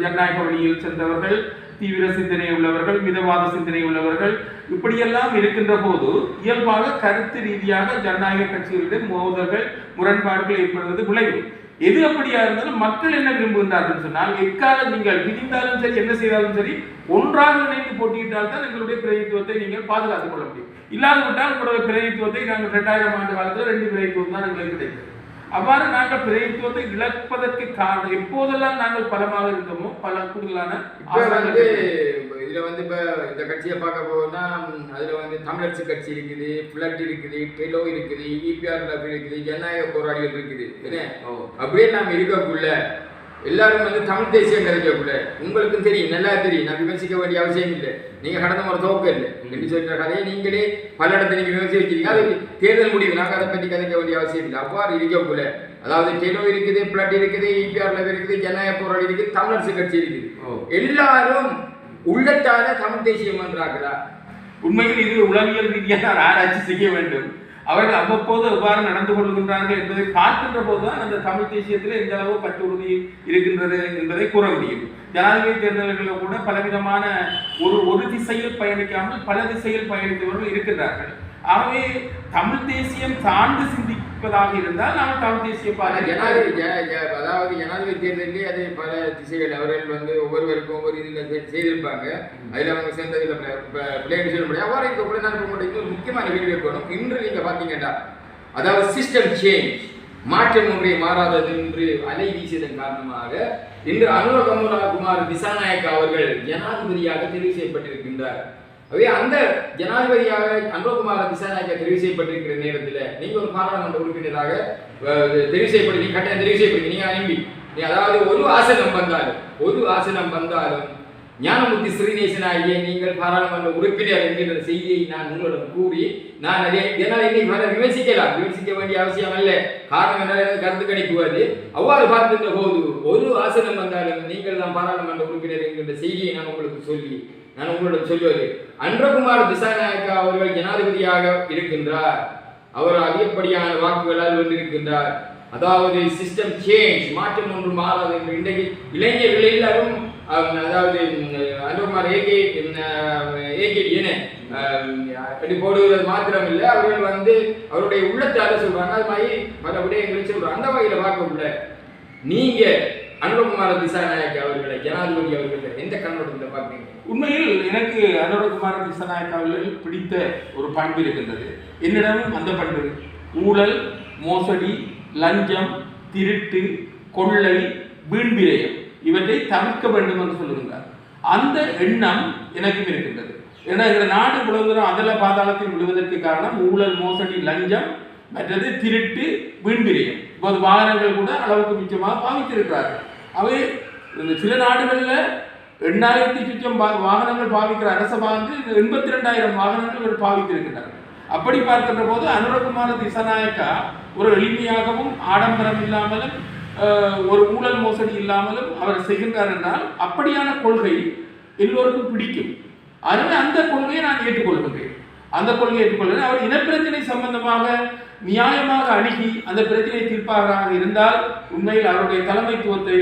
ஜனநாயக வழியில் சென்றவர்கள், தீவிர சிந்தனை உள்ளவர்கள், மிதவாத சிந்தனை உள்ளவர்கள், இப்படியெல்லாம் இருக்கின்ற போது இயல்பாக கருத்து ரீதியாக ஜனநாயக கட்சிகளிடம் மோதல்கள், முரண்பாடுகள் ஏற்படுவது விளைவு. எது அப்படியா இருந்தாலும் மக்கள் என்ன விரும்புகின்றார்கள் சொன்னால், எக்காலம் நீங்கள் பிரிந்தாலும் சரி, என்ன செய்தாலும் சரி, ஒன்றாக இணைந்து போட்டியிட்டால் தான் எங்களுடைய பிரதிநிதித்துவத்தை நீங்கள் பாதுகாத்துக் கொள்ள முடியும். இல்லாதுவிட்டால் உங்களுடைய பிரதிநிதித்துவத்தை நாங்கள் 2000 ஆண்டு காலத்தில் 2 பிரதிநிதித்துவம் தான் எங்களுக்கு கிடைத்தது. அவ்வாறு நாங்கள் பிரதிநிதித்துவத்தை இழப்பதற்கு காரணம், எப்போதெல்லாம் நாங்கள் பலமாக இருந்தோமோ பல கூடுதலான இதுல வந்து இப்ப இந்த கட்சியை பார்க்க போனா அதுல வந்து தமிழரசு கட்சி இருக்குது, பிளட் இருக்குது, டெலோ இருக்குது, இபிஆர் இருக்குது, ஜனநாயக போராளிகள் இருக்குது. அப்படியே நாம் இருக்கக்குள்ள எல்லாரும் வந்து தமிழ் தேசியம் கிடைக்கக்குள்ள உங்களுக்கும் தெரியும், நல்லா தெரியும், நான் விமர்சிக்க வேண்டிய அவசியம் இல்லை. நீங்க கடந்த முறை தோக்க இல்லை என்று சொல்ற கதையை நீங்களே பல இடத்துல நீங்க விமர்சிக்கிறீங்க. அது தேர்தல் முடிவு, நாங்கள் அதை பற்றி கதைக்க வேண்டிய அவசியம் இல்லை. அவ்வாறு இருக்கக்குள்ள அதாவது டெலோ இருக்குது, பிளட் இருக்குது, இபிஆர் இருக்குது, ஜனநாயக போராளி இருக்குது, தமிழரசு கட்சி இருக்குது, எல்லாரும் உள்ளத்தால தமிழ் தேசியம் என்றார்களா? உண்மையில் இது உளவியல் ரீதியாக ஆராய்ச்சி செய்ய வேண்டும். அவர்கள் அவ்வப்போது எவ்வாறு நடந்து கொள்கின்றார்கள் என்பதை பார்க்கின்ற போதுதான் அந்த தமிழ் தேசியத்தில் எந்த அளவு பற்று உறுதி இருக்கின்றது என்பதை கூற முடியும். ஜனாதிபதி தேர்தல்களில் கூட பலவிதமான ஒரு திசையில் பயணிக்காமல் பல திசையில் பயணித்தவர்கள் இருக்கின்றார்கள். ஆகவே தமிழ் தேசியம் சார்ந்து சிந்திப்பதாக இருந்தால் நாம் தமிழ் தேசிய அதாவது ஜனாதிபதி தேர்தலே அது பல திசைகள் அவர்கள் வந்து ஒவ்வொருவருக்கும் ஒவ்வொரு இதில் செய்திருப்பாங்க. அதில் அவங்க சேர்ந்ததில் பிள்ளைகள் சொல்ல முடியாது. அவ்வாறு இருக்க கூட நான் உங்களுக்கு ஒரு முக்கியமான கேள்வி இருக்கணும். இன்று நீங்கள் பார்த்தீங்கன்னா அதாவது சிஸ்டம் சேஞ்ச், மாற்றம் ஒன்றை மாறாதது என்று அலை வீசியதன் காரணமாக இன்று அனுரகுமார் திசாநாயக்கா அவர்கள் ஜனாதிபதியாக தெரிவு செய்யப்பட்டிருக்கின்றார். அவே அந்த ஜனாதிபதியாக அனுரகுமார திசாநாயக்கா தெரிவு செய்யப்பட்டிருக்கிற நேரத்தில் நீங்க ஒரு பாராளுமன்ற உறுப்பினராக தெரிவு செய்யப்படுறீங்க, கட்டாயம் தெரிவு செய்யப்படுறீங்க. நீங்க அனுப்பி அதாவது ஒரு ஆசனம் வந்தாலும் ஞானமுத்தி ஸ்ரீநேசனாகிய நீங்கள் பாராளுமன்ற உறுப்பினர் என்கின்ற செய்தியை நான் உங்களிடம் கூறி நான் அதை என்னால் இன்னைக்கு விமர்சிக்க வேண்டிய அவசியம் அல்ல. காரணம் என்றால் எனக்கு கருத்து கணிப்புவது. அவ்வாறு பார்க்கின்ற போது ஒரு ஆசனம் வந்தாலும் நீங்கள் தான் பாராளுமன்ற உறுப்பினர் என்கின்ற செய்தியை நான் உங்களிடம் சொல்வது, அனுரகுமார் திசாநாயக்கா அவர்கள் ஜனாதிபதியாக இருக்கின்றார், அவர் அதிகப்படியான வாக்குகளால் வென்றிருக்கின்றார். அதாவது சிஸ்டம் சேஞ்ச், மாற்றம் ஒன்று மாறாது என்று இன்றைக்கு இளைஞர்கள் எல்லாரும் அதாவது அனுரகுமார் ஏகேடி என அப்படி போடுவது மாத்திரம் இல்லை, அவர்கள் வந்து அவருடைய உள்ளத்தால சொல்றாங்க. அது மாதிரி பல விடயங்களை சொல்றாங்க. அந்த வகையில் பார்க்கக்குள்ள நீங்க அனுரகுமார திசாநாயக்கா அவர்களை ஜனாதிபதி அவர்களை எந்த கண்ணோட்டத்தில் பார்க்குறீங்க? உண்மையில் எனக்கு அனுரகுமார திசாநாயக்கா அவர்கள் பிடித்த ஒரு பண்பு இருக்கின்றது. என்னிடமும் அந்த பண்பு ஊழல், மோசடி, லஞ்சம், திருட்டு, கொள்ளை, வீண்பிரயம் இவற்றை தவிர்க்க வேண்டும் என்று சொல்லுகின்றார். அந்த எண்ணம் எனக்கும் இருக்கின்றது. ஏன்னா இந்த நாடு முழுவதும் அதல பாதாளத்தில் விழுவதற்கு காரணம் ஊழல், மோசடி, லஞ்சம், மற்றது திருட்டு, வீண்பிரயம். இப்போது வாகனங்கள் கூட அளவுக்கு மிச்சமாக பாவித்திருக்கிறார்கள். அவை சில நாடுகளில் 8000 சுற்றம் வாகனங்கள் பாவிக்கிற அரச வாகனங்கள் 82,000 வாகனங்கள் பாவித்திருக்கிறார்கள். அப்படி பார்க்கின்ற போது அனுரகுமார திசாநாயக்கா ஒரு எளிமையாகவும் ஆடம்பரம் இல்லாமலும் ஒரு ஊழல் மோசடி இல்லாமலும் அவர் செய்கின்றார் என்றால் அப்படியான கொள்கை எல்லோருக்கும் பிடிக்கும். அதனால அந்த கொள்கையை நான் ஏற்றுக்கொள்கின்றேன். அவர் இனப்பிரச்சனை சம்பந்தமாக நியாயமாக அணுகி அந்த பிரச்சனை தீர்ப்பாளராக இருந்தால் உண்மையில் அவருடைய தலைமைத்துவத்தை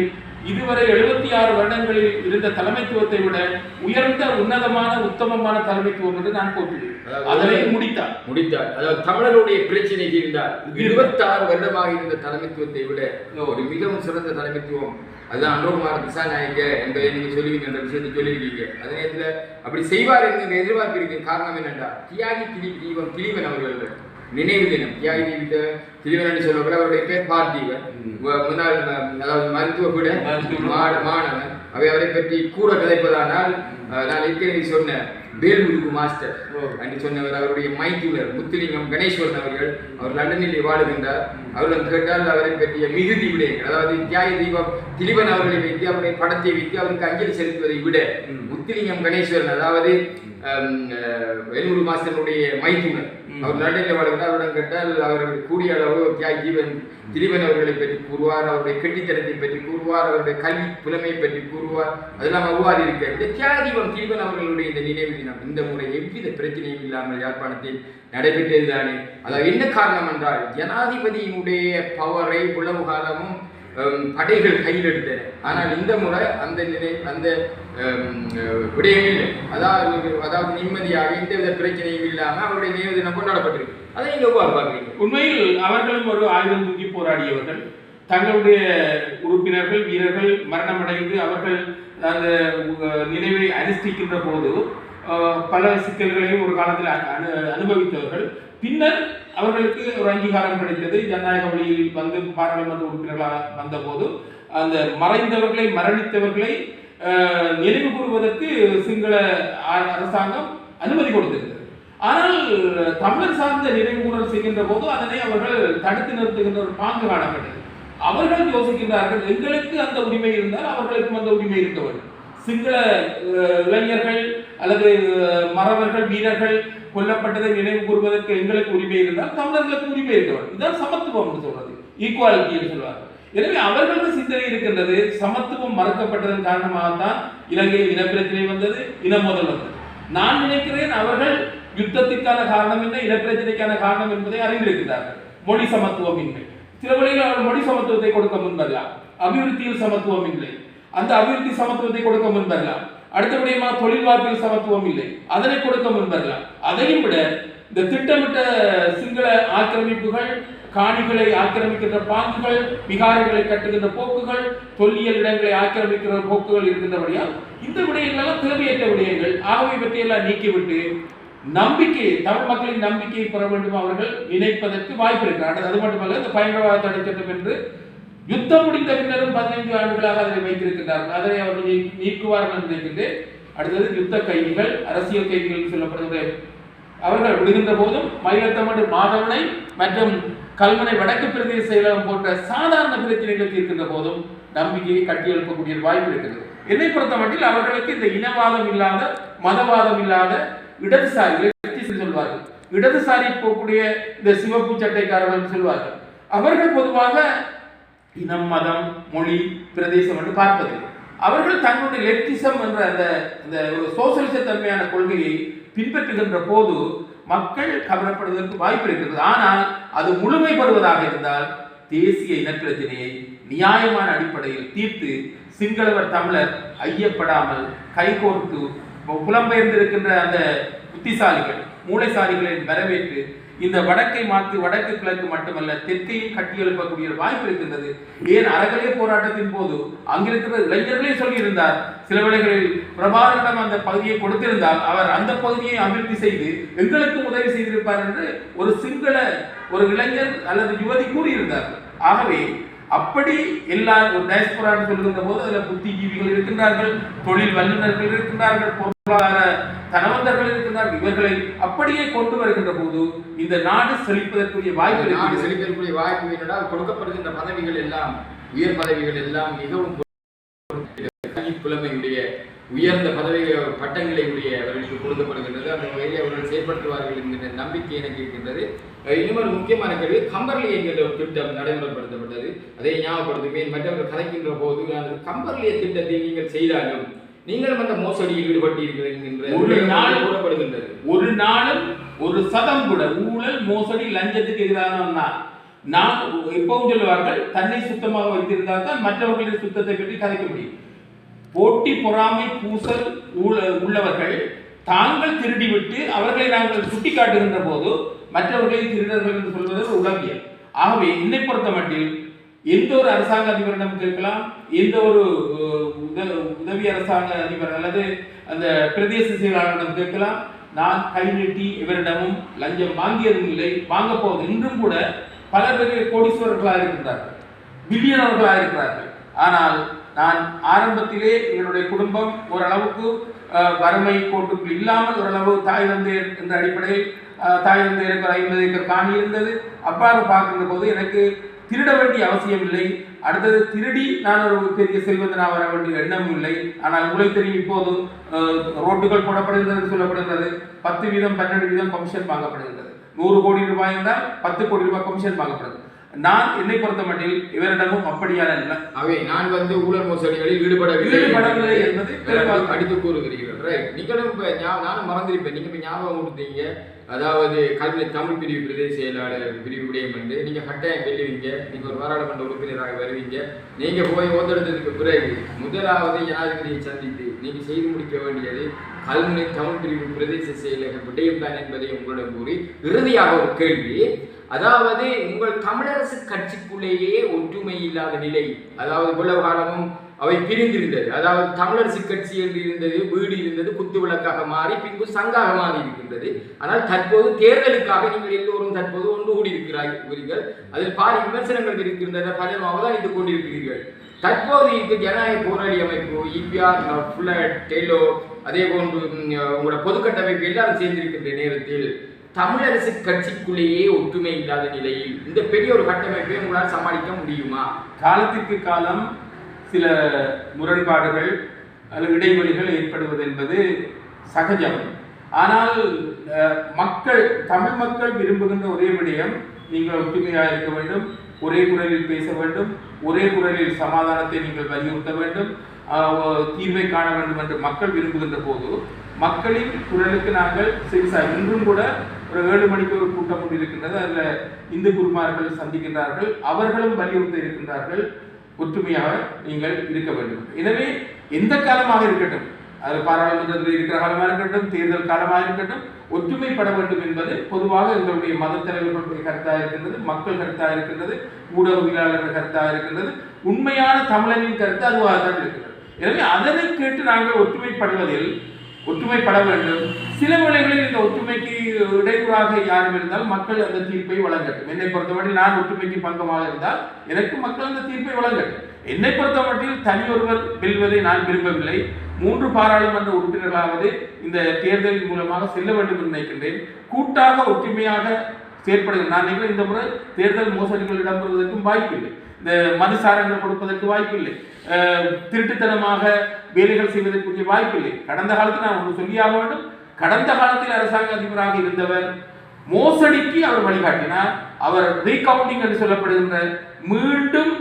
இதுவரை 76 வருடங்களில் இருந்த தலைமைத்துவத்தை விட உயர்ந்த உன்னதமான உத்தமமான தலைமைத்துவம் என்று நான் போற்றுகிறேன். அதனை முடித்தார். அதாவது தமிழருடைய பிரச்சனை தீர்ந்தார். 26 வருடமாக இருந்த தலைமைத்துவத்தை விட ஒரு மிகவும் சிறந்த தலைமைத்துவம் அதுதான் அன்றோகுமார் திசாநாயக்க என்பதை நீங்கள் சொல்லுவீங்க என்ற விஷயத்தை சொல்லியிருக்கீங்க. அதே நேரத்தில் அப்படி செய்வார் என்கிற எதிர்பார்ப்பு இருக்கு. காரணம் என்னென்றா தியாகி தீபம் திலீபன் அவர்கள் நினைவு தினம். தியாகி திலீபன் என்று சொல்லக்கூட அவருடைய பேர் பார்த்திபன், முன்னாள் அதாவது மருத்துவ கூட மாணவன். அவரை பற்றி கூற கதைப்பதானால் நான் ஏற்கனவே சொன்ன வேல்முருகு மாஸ்டர் என்று சொன்னவர், அவருடைய மைத்துனர் முத்துலிங்கம் கணேஸ்வரன் அவர்கள், அவர் லண்டனில் வாழுகின்றார். அவரிடம் கேட்டால் அவரை பற்றிய மிகுதி விடயங்கள், அதாவது தியாகி தீபம் திலீபன் அவர்களை வைத்து அவருடைய படத்தை வைத்து அவருக்கு அஞ்சலி செலுத்துவதை விட முத்துலிங்கம் கணேஸ்வரன் அதாவது வேல்முருகு மாஸ்டருடைய மைத்துனர் அவர் லண்டனில் வாழுகின்றார். அவரிடம் கேட்டால் அவர் கூடிய அளவு தியாகி திலீபன் அவர்களை பற்றி கூறுவார், அவருடைய கெட்டித்தனத்தை பற்றி கூறுவார், அவருடைய கல்வி புலமையை பற்றி கூறுவார். அதெல்லாம் அவ்வாறு இருக்க இந்த தியாகிவம் திலீபன் அவர்களுடைய இந்த நினைவு தினம் இந்த முறை எவ்வித பிரச்சனையும் இல்லாமல் யாழ்ப்பாணத்தில் நடைபெற்றதுதானே. அதாவது என்ன காரணம் என்றால் ஜனாதிபதியினுடைய பவரை உளவு காலமும் படைகள் கையில் எடுத்தன. ஆனால் இந்த முறை அந்த விடயம் இல்லை. அதாவது நிம்மதியாக எந்தவித பிரச்சனையும் இல்லாமல் அவருடைய நினைவு தினம் கொண்டாடப்பட்டிருக்கு. அதை நீங்க எவ்வாறு பார்க்கிறீங்க? உண்மையில் அவர்களும் ஒரு ஆயுதம் தூக்கி போராடியவர்கள். தங்களுடைய உறுப்பினர்கள் வீரர்கள் மரணமடைந்து அவர்கள் அந்த நினைவை அனுஷ்டிக்கின்ற போது பல சிக்கல்களையும் ஒரு காலத்தில் அனுபவித்தவர்கள். பின்னர் அவர்களுக்கு ஒரு அங்கீகாரம் கிடைத்தது. ஜனநாயக வழியில் வந்து பாராளுமன்ற உறுப்பினர்களாக வந்தபோது அந்த மறைந்தவர்களை மரணித்தவர்களை நினைவு கூறுவதற்கு சிங்கள அரசாங்கம் அனுமதி கொடுத்திருந்தது. ஆனால் தமிழர் சார்ந்த நினைவு கூறல் செய்கின்ற போது அதனை அவர்கள் தடுத்து நிறுத்துகின்ற ஒரு பாங்கு காணப்பட்டது. அவர்கள் யோசிக்கின்றார்கள், எங்களுக்கு அந்த உரிமை இருந்தால் அவர்களுக்கும் அந்த உரிமை இருக்க வேண்டும். சிங்கள இளைஞர்கள் அல்லது மறவர்கள் வீரர்கள் கொல்லப்பட்டதை நினைவு கூறுவதற்கு எங்களுக்கு உரிமை இருந்தால் தமிழர்களுக்கு உரிமை இருக்க வேண்டும். இதுதான் சமத்துவம் என்று சொல்றது, ஈக்குவாலிட்டி என்று சொல்வார்கள். எனவே அவர்களுக்கு சிந்தனை இருக்கின்றது. சமத்துவம் மறுக்கப்பட்டதன் காரணமாகத்தான் இலங்கையில் இனப்பிரச்சனை வந்தது, இனமோதல் வந்தது. நான் நினைக்கிறேன் அவர்கள் யுத்தத்திற்கான காரணம் என்ன, இனப்பிரச்சனைக்கான காரணம் என்பதை அறிந்திருக்கிறார்கள். மொழி சமத்துவம் இல்லை. சில வழியில் அவர் மொழி சமத்துவத்தை கொடுக்க முன்வரலாம். அபிவிருத்தியில் சமத்துவம் இல்லை, அந்த அபிவிருத்தி சமத்துவத்தை கொடுக்க முன்வரலாம். அடுத்தபடியாக தொழில் வாய்ப்பில் சமத்துவம் இல்லை, அதனை கொடுக்க முன்வரலாம். அதையும் விட இந்த திட்டமிட்ட சிங்கள ஆக்கிரமிப்புகள், காணிகளை ஆக்கிரமிக்கின்ற பாங்குகள், விகாரைகளை கட்டுகின்ற போக்குகள், தொல்லியல் இடங்களை ஆக்கிரமிக்கிற போக்குகள் இருக்கின்றபடியால் இந்த விடயங்களெல்லாம் தேவையற்ற விடயங்கள். ஆகவே பற்றியெல்லாம் நீக்கிவிட்டு நம்பிக்கை, தமிழ் மக்களின் நம்பிக்கையை பெற வேண்டும் அவர்கள் நினைப்பதற்கு வாய்ப்பு இருக்கிறார். அது மட்டுமல்ல, இந்த பயங்கரவாத தடை சட்டம் என்று யுத்தம் முடிந்த பின்னரும் 15 ஆண்டுகளாக அதனை வைத்திருக்கிறார்கள். அதனை அவர்கள் நீக்குவார்கள் என்று நினைக்கின்றேன். அடுத்தது யுத்த கைதிகள், அரசியல் கைதிகள் சொல்லப்படுகிற அவர்கள் விடுகின்ற போதும் மயிலத்தமடு மாதவனை மற்றும் கல்மனை வடக்கு பிரதேச செயலகம் போன்ற சாதாரண பிரச்சனைகள் தீர்க்கின்ற போதும் நம்பிக்கையை கட்டியெழுப்பக்கூடிய வாய்ப்பு இருக்கிறது. என்னை பொறுத்த மட்டில் அவர்களுக்கு இந்த இனவாதம் இல்லாத, மதவாதம் இல்லாத இடதுசாரிகளை சொல்வார்கள். இடதுசாரி போகக்கூடிய இந்த சிவப்பு சட்டைக்காரர்கள் சொல்வார்கள். அவர்கள் பொதுவாக இனம், மதம், மொழி, பிரதேசம் என்று பார்ப்பதில்லை. அவர்கள் தங்களுடைய லெப்டிசம் என்ற அந்த ஒரு சோசியலிச தன்மையான கொள்கையை பின்பற்றுகின்ற போது மக்கள் கவலைப்படுவதற்கு வாய்ப்பு இருக்கிறது. ஆனால் அது முழுமை பெறுவதாக இருந்தால் தேசிய இனப்பிரச்சனையை நியாயமான அடிப்படையில் தீர்த்து சிங்களவர் தமிழர் ஐயப்படாமல் கைகோர்த்து புலம்பெயர்ந்திருக்கின்ற அந்த புத்திசாலிகள், மூளைசாலிகளை வரவேற்று இந்த வடக்கை மாற்றி வடக்கு கிழக்கு மட்டுமல்ல தெற்கையும் கட்டியெழுப்பக்கூடிய வாய்ப்பு இருக்கின்றது. ஏன் அறகலை போராட்டத்தின் போது அங்கிருக்கிற இளைஞர்களே சொல்லியிருந்தார், சில வேளைகளில் பிரபாகரனிடம் அந்த பகுதியை கொடுத்திருந்தால் அவர் அந்த பகுதியை அபிவிருத்தி செய்து எங்களுக்கும் உதவி செய்திருப்பார் என்று ஒரு சிங்கள ஒரு இளைஞர் அல்லது யுவதி கூறியிருந்தார். ஆகவே அப்படி எல்லா ஒரு டயஸ்போரான்னு சொல்லுகின்ற போது அதில் புத்திஜீவிகள் இருக்கின்றார்கள், தொழில் வல்லுநர்கள் இருக்கின்றார்கள், பொருளாதார தனவந்தர்கள் இருக்கின்றார்கள். இவர்களை அப்படியே கொண்டு வருகின்ற போது இந்த நாடு செழிப்பதற்குரிய வாய்ப்பு செழிப்பதற்குரிய வாய்ப்பு என்னென்றால் கொடுக்கப்படுகின்ற பதவிகள் எல்லாம் உயர் பதவிகள் எல்லாம் மிகவும் புலமையுடைய உயர்ந்த பதவிகள் பட்டங்களை உடைய அவர்களுக்கு கொடுக்கப்படுகின்றது. அந்த வகையில் அவர்கள் செயற்படுத்துவார்கள் என்கிற நம்பிக்கை எனக்கு இருக்கின்றது. இன்னொரு முக்கியமான கேள்வி, கம்பர்லி என்கிற ஒரு திட்டம் நடைமுறைப்படுத்தப்பட்டது. அதை ஞாபகப்படுத்துவேன். மற்றவர்கள் கதைக்கின்ற போது அந்த கம்பர்லிய திட்டத்தை நீங்கள் செய்தாலும் நீங்களும் அந்த மோசடியில் ஈடுபட்டீர்கள் என்கின்ற கூறப்படுகின்றது. ஒரு நாளும் ஒரு சதம் கூட ஊழல், மோசடி, லஞ்சத்துக்கு எதிரான நான் எப்பவும் சொல்லுவார்கள், தன்னை சுத்தமாக வைத்திருந்தால் தான் மற்றவர்களின் சுத்தத்தை பற்றி கதைக்க முடியும். போட்டி, பொறாமை, பூசல் உள்ளவர்கள் தாங்கள் திருடிவிட்டு அவர்களை நாங்கள் சுட்டி காட்டுகின்ற போது மற்றவர்களை திருடர்கள் என்று சொல்வது உளவியல். ஆகவே என்னை பொறுத்த மட்டில் எந்த ஒரு அரசாங்க அதிபரிடம் கேட்கலாம், எந்த ஒரு உதவி அரசாங்க அதிபர் அல்லது அந்த பிரதேச செயலாளரிடம் கேட்கலாம். நான் கை நீட்டி இவரிடமும் லஞ்சம் வாங்கியதும் இல்லை, வாங்க போவது. இன்றும் கூட பல பேர் கோடீஸ்வரர்களாக இருக்கின்றார்கள், பில்லியனர்களாக இருக்கிறார்கள். ஆனால் நான் ஆரம்பத்திலே எங்களுடைய குடும்பம் ஓரளவுக்கு வறுமை கோட்டுக்குள் இல்லாமல் ஓரளவு தாய் தந்தையர் என்ற அடிப்படையில் தாய் தந்தையருக்கு 50 ஏக்கர் காணி இருந்தது. அவ்வாறு பார்க்கின்ற போது எனக்கு திருட வேண்டிய அவசியம் இல்லை. அடுத்தது திருடி நான் ஒரு பெரிய செல்வந்தனாக வர வேண்டிய எண்ணமும் இல்லை. ஆனால் உங்களுக்கு தெரியும், இப்போது ரோட்டுகள் போடப்படுகிறது சொல்லப்படுகிறது. 10 வீதம் 12 வீதம் கமிஷன் வாங்கப்படுகிறது. 100 கோடி ரூபாய் என்றால் 10 கோடி ரூபாய் கமிஷன் வாங்கப்படுகிறது. நான் என்னை பொறுத்த மட்டில் இவரிடமும் அப்படியான இல்லை. அவை நான் ஊழல் மோசடிகளில் ஈடுபடவில்லை என்பது அடித்து கூறுகிறீர்கள். நீங்களும் நானும் மறந்திருப்பேன். நீங்க இப்ப ஞாபகம் கொடுத்தீங்க, அதாவது கல்வி தமிழ் பிரிவு பிரதேச செயலாளர் பிரிவு விடயம் என்று நீங்க கட்டாயம் வெல்லுவீங்க. நீங்க ஒரு பாராளுமன்ற உறுப்பினராக வருவீங்க. நீங்க போய் ஓதெடுத்ததுக்கு பிறகு முதலாவது ஜனாதிபதியை சந்தித்து நீங்க செய்து முடிக்க வேண்டியது கல்வி தமிழ் பிரிவு பிரதேச செயலக விடயம் தான் என்பதை உங்களிடம் கூறி இறுதியாக ஒரு கேள்வி, அதாவது உங்கள் தமிழரசு கட்சிக்குள்ளேயே ஒற்றுமை இல்லாத நிலை, அதாவது இவ்வளவு காலமும் அவை பிரிந்திருந்தது. அதாவது தமிழரசு கட்சி என்று இருந்தது, வீடு இருந்தது, குத்து விளக்காக மாறி பின்பு சங்காக மாறி இருக்கின்றது. ஆனால் தற்போது தேர்தலுக்காக நீங்கள் எல்லோரும் தற்போது ஒன்று கூடி இருக்கிறீர்கள். அதில் பாதி விமர்சனங்கள் இருக்கின்றன, பலரும் அவதானித்துக் கொண்டிருக்கிறீர்கள். தற்போது இருக்க ஜனநாயக போராளி அமைப்பு, இபிஆர், புல்லட், டெலோ, அதே போன்று உங்களோட பொதுக்கட்டமைப்பு எல்லாரும் சேர்ந்திருக்கின்ற நேரத்தில் தமிழரசு கட்சிக்குள்ளேயே ஒற்றுமை இல்லாத நிலையில் இந்த பெரிய ஒரு கட்டமைப்பை உங்களால் சமாளிக்க முடியுமா? காலத்திற்கு காலம் சில முரண்பாடுகள் அல்லது இடைவெளிகள் ஏற்படுவது என்பது சகஜம். ஆனால் மக்கள், தமிழ் மக்கள் விரும்புகின்ற ஒரே விடயம், நீங்கள் ஒற்றுமையாக இருக்க வேண்டும், ஒரே குரலில் பேச வேண்டும், ஒரே குரலில் சமாதானத்தை நீங்கள் வலியுறுத்த வேண்டும், தீர்வை காண வேண்டும் என்று மக்கள் விரும்புகின்ற போது மக்களின் குரலுக்கு நாங்கள் செவிசாய். இன்றும் கூட ஒரு 7 மணிக்கு ஒரு கூட்டம் கொண்டு இருக்கின்றது. அதில் இந்து குருமார்கள் சந்திக்கின்றார்கள். அவர்களும் வலியுறுத்த இருக்கின்றார்கள், ஒற்றுமையாக நீங்கள் இருக்க வேண்டும். எனவே எந்த காலமாக இருக்கட்டும், அது பாராளுமன்றத்தில் இருக்கிற காலமாக இருக்கட்டும், தேர்தல் காலமாக இருக்கட்டும், ஒற்றுமைப்பட வேண்டும் என்பது பொதுவாக எங்களுடைய மத தலைவர்களுடைய கருத்தாக இருக்கின்றது, மக்கள் கருத்தாக இருக்கின்றது, ஊடகவியலாளர்கள் கருத்தாக இருக்கின்றது, உண்மையான தமிழனின் கருத்து அதுவாக தான் இருக்கிறது. எனவே அதனை கேட்டு நாங்கள் ஒற்றுமைப்பட வேண்டும். சில வேளைகளில் இந்த ஒற்றுமைக்கு இடையூறாக யாரும் இருந்தால் மக்கள் அந்த தீர்ப்பை வழங்கட்டும். என்னை பொறுத்தவரை நான் ஒற்றுமைக்கு பங்கமாக இருந்தால் எனக்கு மக்கள் அந்த தீர்ப்பை வழங்கட்டும். என்னை பொறுத்தமட்டில் தனியொருவர் வெல்வதை நான் விரும்பவில்லை. 3 பாராளுமன்ற உறுப்பினர்களாவது இந்த தேர்தலின் மூலமாக செல்ல வேண்டும் என்று நினைக்கின்றேன். கூட்டாக ஒற்றுமையாக செயற்படுகிறேன். நான் நினைக்கிறேன் இந்த முறை தேர்தல் மோசடிகள் இடம்பெறுவதற்கும் வாய்ப்பில்லை, இந்த மதுசாரங்கள் கொடுப்பதற்கு வாய்ப்பில்லை, திருட்டுத்தனமாக வேலைகள் செய்வதற்குரிய வாய்ப்பில்லை. கடந்த காலத்தில் நான் ஒன்று சொல்லியாக வேண்டும். கடந்த காலத்தில் அரசாங்க அதிபராக இருந்தவர் மோசடிக்கு அவர் வழிகாட்டினார். அவர் ரீகவுண்டிங் என்று சொல்லப்படுகின்ற மீண்டும்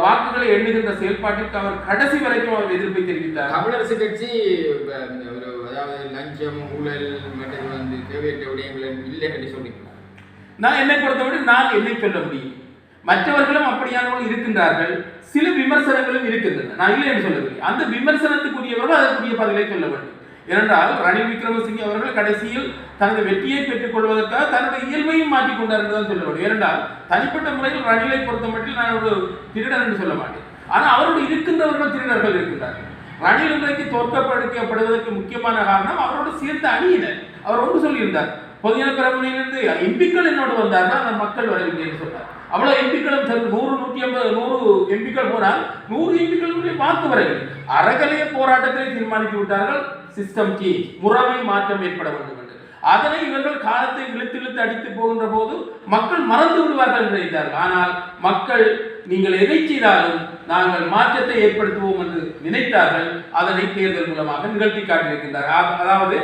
வாக்குகளை எண்ணுகின்ற செயல்பாட்டிற்கு அவர் கடைசி வரைக்கும் அவர் எதிர்ப்பை தெரிவித்தார். தமிழரசு கட்சி அதாவது லஞ்சம், ஊழல் மற்றும் தேவையற்ற விடயங்கள் இல்லை என்று சொல்லியிருக்கிறார். நான் என்னை பொறுத்தவரை நான் என்னை சொல்ல முடியும், மற்றவர்களும் அப்படியானவர்கள் இருக்கின்றார்கள், சில விமர்சனங்களும் இருக்கின்றன, நான் இல்லை என்று சொல்லவில்லை. அந்த விமர்சனத்துக்குரியவர்கள் அதற்குரிய பதிலை சொல்ல வேண்டும். ஏனென்றால் ரணில் விக்ரமசிங்கே அவர்கள் கடைசியில் தனது வெற்றியை பெற்றுக் கொள்வதற்காக தனது இயல்பையும் மாற்றிக்கொண்டார் என்றுதான் சொல்ல வேண்டும். ஏனென்றால் தனிப்பட்ட முறையில் ரணிலை பொறுத்த மட்டும் நான் ஒரு திருடன் என்று சொல்ல மாட்டேன். ஆனால் அவரோடு இருக்கின்றவர்கள் திருடர்கள் இருக்கின்றார்கள். ரணில் இன்றைக்கு தோற்கப்படுத்தப்படுவதற்கு முக்கியமான காரணம் அவரோடு சேர்ந்த அணியினர். அவர் ஒன்று சொல்லியிருந்தார், பொதுஜன பெரமுனையிலிருந்து எம்பிக்கள் என்னோடு வந்தார்கள், அந்த மக்கள் வரவில்லை என்று சொன்னார். அவ்வளவு எம்பிக்களும் 100 எம்பிக்கள் போனால் 100 எம்பிக்களுடைய வாக்கு வரவில்லை. அறகலைய போராட்டத்தை தீர்மானித்து விட்டார்கள், சிஸ்டம் சேஞ்ச், முறைமை மாற்றம் ஏற்பட வேண்டும் என்று. அதனை இவர்கள் காலத்தை இழுத்து அடித்து போகின்ற போது மக்கள் மறந்து விடுவார்கள் என்று நினைத்தார்கள். ஆனால் மக்கள் நீங்கள் எதை செய்தாலும் நாங்கள் மாற்றத்தை ஏற்படுத்துவோம் என்று நினைத்தார்கள். அதனை தேர்தல் மூலமாக நிகழ்த்தி காட்டியிருக்கின்றார். அதாவது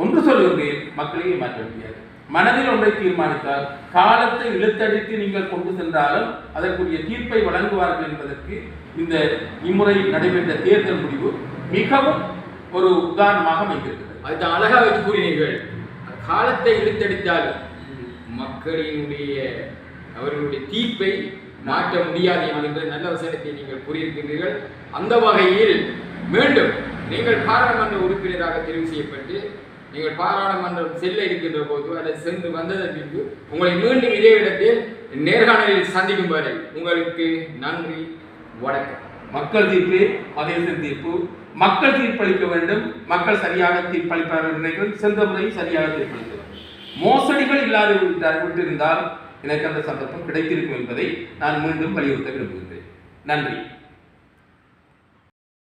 ஒன்று சொல்லுகிறேன், மக்களையே மாற்ற முடியாது. மனதில் ஒன்றை தீர்மானித்தால் காலத்தை இழுத்தடித்து நீங்கள் கொண்டு சென்றாலும் அதற்குரிய தீர்ப்பை வழங்குவார்கள் என்பதற்கு இந்த இம்முறை நடைபெற்ற தேர்தல் முடிவு மிகவும் ஒரு உதாரணமாக அமைந்திருக்கிறது. அதுதான் அழகா வச்சு கூறினீர்கள். காலத்தை இழுத்தடித்தால் மக்களினுடைய அவர்களுடைய தீர்ப்பை மாற்ற முடியாது என்கின்ற நல்ல வசனத்தை நீங்கள் கூறியிருக்கின்றீர்கள். அந்த வகையில் மீண்டும் நீங்கள் பாராளுமன்ற உறுப்பினராக தெரிவு செய்யப்பட்டு நீங்கள் பாராளுமன்றம் செல்ல இருக்கின்ற போது அதை சென்று வந்ததன் பின்பு உங்களை மீண்டும் இதே இடத்தில் நேர்காணலில் சந்திக்கும் வரை உங்களுக்கு நன்றி, வணக்கம். மக்கள் தீர்ப்பு மதேச தீர்ப்பு. மக்கள் தீர்ப்பளிக்க வேண்டும். மக்கள் சரியாக தீர்ப்பளிப்பார்கள் நினைக்கிறேன். சென்ற முறை சரியாக தீர்ப்பளிக்க வேண்டும். மோசடிகள் இல்லாது விட்டிருந்தால் எனக்கு அந்த சந்தர்ப்பம் கிடைத்திருக்கும் என்பதை நான் மீண்டும் வலியுறுத்த விரும்புகின்றேன். நன்றி.